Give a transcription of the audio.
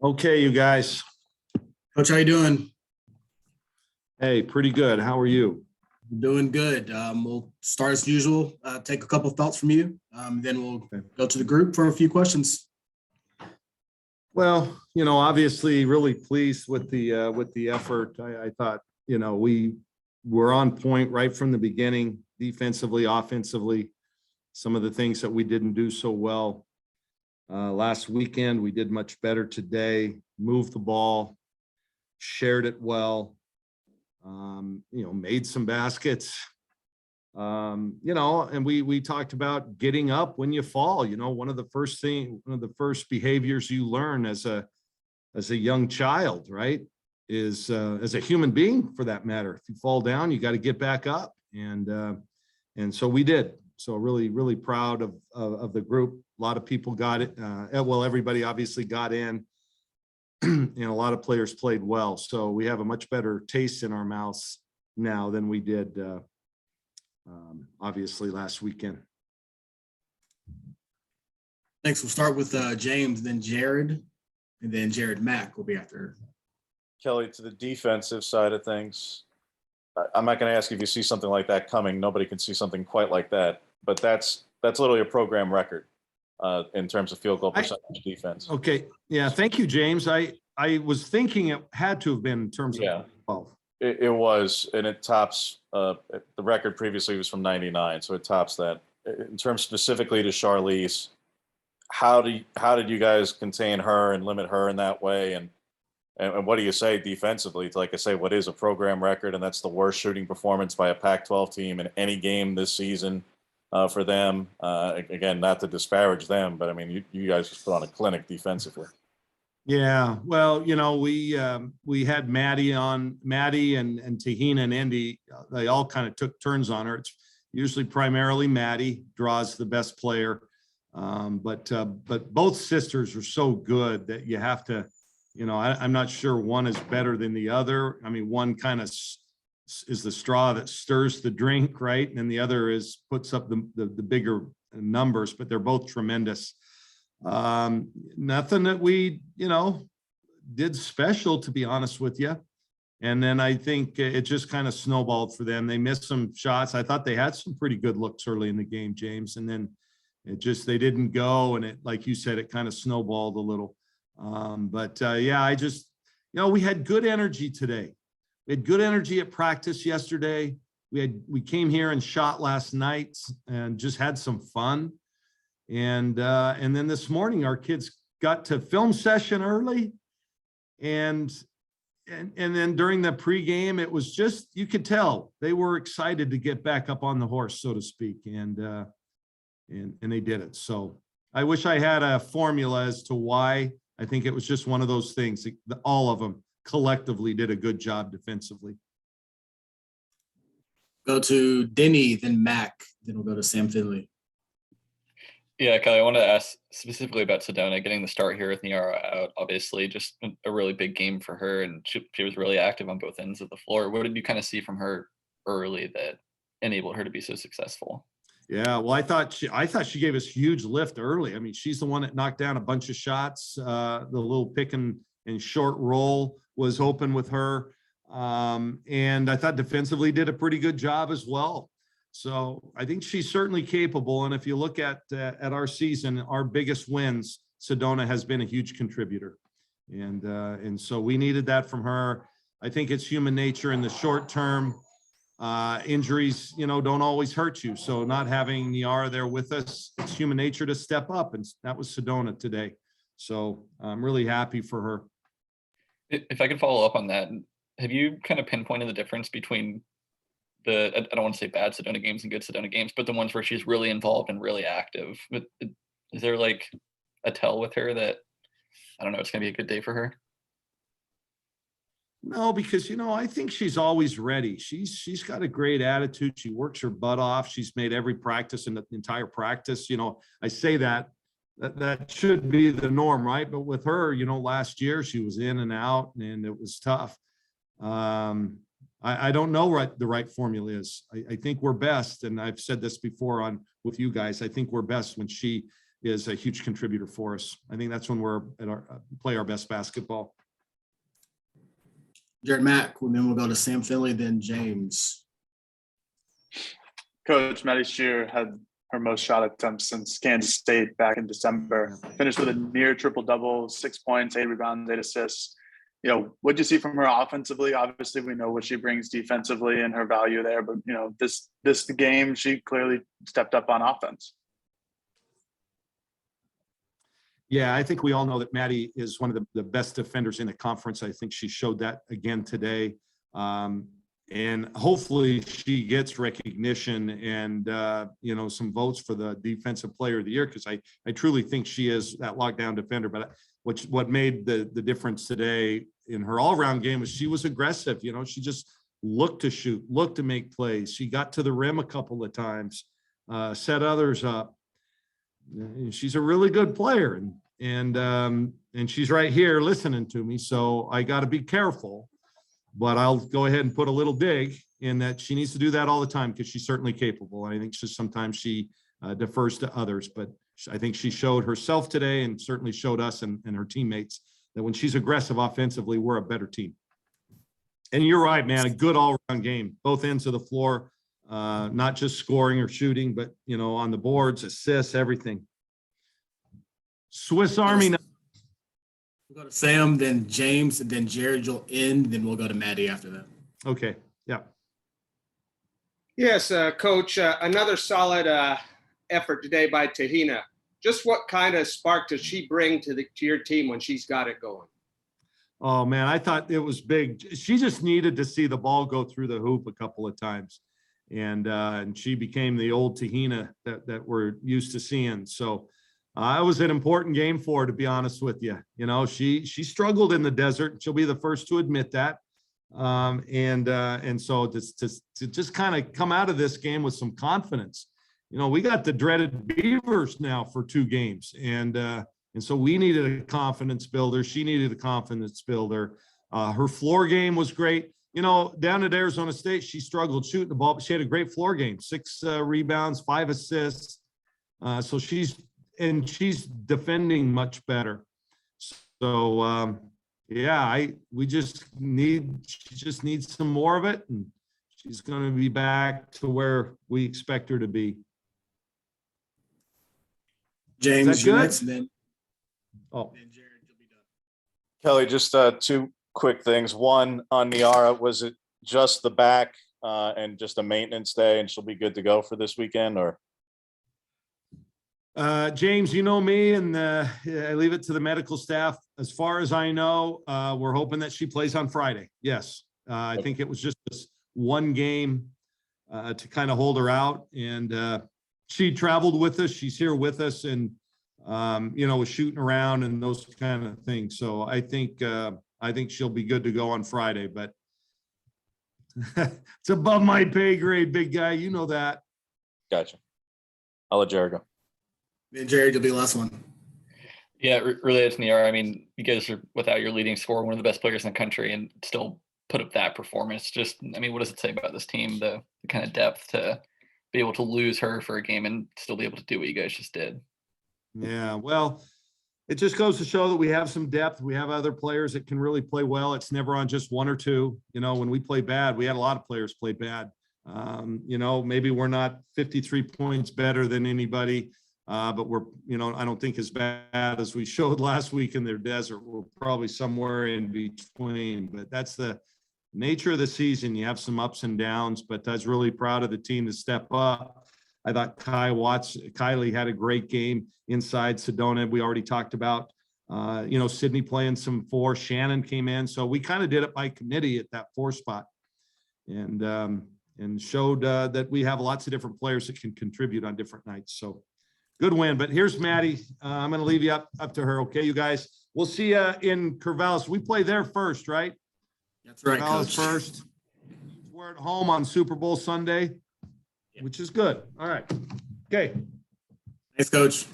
Okay, you guys. Coach, how you doing? Hey, pretty good. How are you? Doing good. We'll start as usual. Take a couple thoughts from you, then we'll Okay. go to the group for a few questions. Well, obviously really pleased with the effort. I thought, we were on point right from the beginning, defensively, offensively. Some of the things that we didn't do so well last weekend, we did much better today. Moved the ball, shared it well, made some baskets. And we talked about getting up when you fall. One of the first behaviors you learn as a young child, right, is as a human being, for that matter. If you fall down, you got to get back up, and so we did. So really, really proud of the group. A lot of people got it. Well, everybody obviously got in, and a lot of players played well. So we have a much better taste in our mouths now than we did obviously last weekend. Thanks. We'll start with James, then Jared, and then Jared Mack will be after. Kelly, to the defensive side of things, I'm not going to ask if you see something like that coming. Nobody can see something quite like that, but that's literally a program record in terms of field goal percentage defense. Okay, yeah, thank you, James. I was thinking it had to have been in terms of 12. It was, and it tops the record previously was from '99, so it tops that. In terms specifically to Charlize, how did you guys contain her and limit her in that way? And what do you say defensively? Like I say, what is a program record, and that's the worst shooting performance by a Pac-12 team in any game this season for them. Again, not to disparage them, but I mean, you guys just put on a clinic defensively. Yeah, well, we had Maddie and Tahina and Indy. They all kind of took turns on her. It's usually primarily Maddie draws the best player, but both sisters are so good that you have to, I'm not sure one is better than the other. I mean, one kind of is the straw that stirs the drink, right, and then the other puts up the bigger numbers. But they're both tremendous. Nothing that we, did special, to be honest with you. And then I think it just kind of snowballed for them. They missed some shots. I thought they had some pretty good looks early in the game, James. And then they didn't go. And it, like you said, it kind of snowballed a little. Yeah, I just, we had good energy today. We had good energy at practice yesterday. We came here and shot last night and just had some fun. And then this morning, our kids got to film session early, and then during the pregame, it was just, you could tell they were excited to get back up on the horse, so to speak, and they did it. So I wish I had a formula as to why. I think it was just one of those things. All of them collectively did a good job defensively. Go to Denny, then Mac, then we'll go to Sam Finley. Yeah, Kelly, I wanted to ask specifically about Sedona getting the start here with Niara out. Obviously, just a really big game for her, and she was really active on both ends of the floor. What did you kind of see from her early that enabled her to be so successful? Yeah, well, I thought she gave us huge lift early. I mean, she's the one that knocked down a bunch of shots. The little pick and short roll was open with her, and I thought defensively did a pretty good job as well. So I think she's certainly capable. And if you look at our season, our biggest wins, Sedona has been a huge contributor. And so we needed that from her. I think it's human nature in the short term. Injuries, don't always hurt you. So not having Niara there with us, it's human nature to step up. And that was Sedona today. So I'm really happy for her. If I could follow up on that, have you kind of pinpointed the difference between I don't want to say bad Sedona games and good Sedona games, but the ones where she's really involved and really active? Is there like a tell with her that, I don't know, it's going to be a good day for her? No, because, I think she's always ready. She's got a great attitude. She works her butt off. She's made every practice and the entire practice. I say that should be the norm, right? But with her, last year she was in and out and it was tough. I don't know what the right formula is. I think we're best, and I've said this before with you guys. I think we're best when she is a huge contributor for us. I think that's when we're at our play our best basketball. Jared Mack, and then we'll go to Sam Finley, then James. Coach, Maddie Shear had her most shot attempts since Kansas State back in December. Finished with a near triple-double, 6 points, 8 rebounds, 8 assists. You know, what'd you see from her offensively? Obviously, we know what she brings defensively and her value there, but, you know, this game, she clearly stepped up on offense. Yeah, I think we all know that Maddie is one of the best defenders in the conference. I think she showed that again today. And hopefully she gets recognition and, some votes for the defensive player of the year, because I truly think she is that lockdown defender. But what made the difference today in her all-around game was she was aggressive. She just looked to shoot, looked to make plays. She got to the rim a couple of times, set others up. She's a really good player, and she's right here listening to me. So I got to be careful, but I'll go ahead and put a little dig in that she needs to do that all the time, because she's certainly capable. I think sometimes she defers to others, but I think she showed herself today and certainly showed us and her teammates that when she's aggressive offensively, we're a better team. And you're right, man, a good all-around game, both ends of the floor, not just scoring or shooting, but, on the boards, assists, everything. Swiss Army. We'll go to Sam, then James, and then Jared. You'll end, then we'll go to Maddie after that. Okay, yeah. Yes, Coach, another solid effort today by Tahina. Just what kind of spark does she bring to your team when she's got it going? Oh, man, I thought it was big. She just needed to see the ball go through the hoop a couple of times. And she became the old Tahina that we're used to seeing. So it was an important game for her, to be honest with you. She struggled in the desert. She'll be the first to admit that. And so to just kind of come out of this game with some confidence. We got the dreaded Beavers now for 2 games, and so we needed a confidence builder. She needed a confidence builder. Her floor game was great. Down at Arizona State, she struggled shooting the ball, but she had a great floor game, 6 rebounds, 5 assists. So she's defending much better. So she just needs some more of it, and she's going to be back to where we expect her to be. James, good? you're next, and then Jared, you'll be done. Kelly, just 2 quick things. One, on Niara, was it just the back and just a maintenance day, and she'll be good to go for this weekend, or? James, you know me, and I leave it to the medical staff. As far as I know, we're hoping that she plays on Friday. Yes. I think it was just this one game to kind of hold her out. And she traveled with us. She's here with us, and, was shooting around and those kind of things. So I think she'll be good to go on Friday, but it's above my pay grade, big guy. You know that. Gotcha. I'll let Jared go. Then Jared, you'll be the last one. Yeah, related to Niara, I mean, you guys are, without your leading scorer, one of the best players in the country, and still put up that performance. Just, I mean, what does it say about this team, the kind of depth to be able to lose her for a game and still be able to do what you guys just did? Yeah, well, it just goes to show that we have some depth. We have other players that can really play well. It's never on just one or two. When we play bad, we had a lot of players play bad. Maybe we're not 53 points better than anybody. But we're, I don't think as bad as we showed last week in their desert. We're probably somewhere in between, but that's the nature of the season. You have some ups and downs, but I was really proud of the team to step up. I thought Kylie had a great game inside Sedona. We already talked about, Sydney playing some 4. Shannon came in. So we kind of did it by committee at that 4 spot, and showed that we have lots of different players that can contribute on different nights. So good win. But here's Maddie. I'm going to leave you up to her. Okay, you guys. We'll see you in Corvallis. We play there first, right? That's right, Corvallis Coach. first. We're at home on Super Bowl Sunday, which is good. All right. Okay. Thanks, Coach.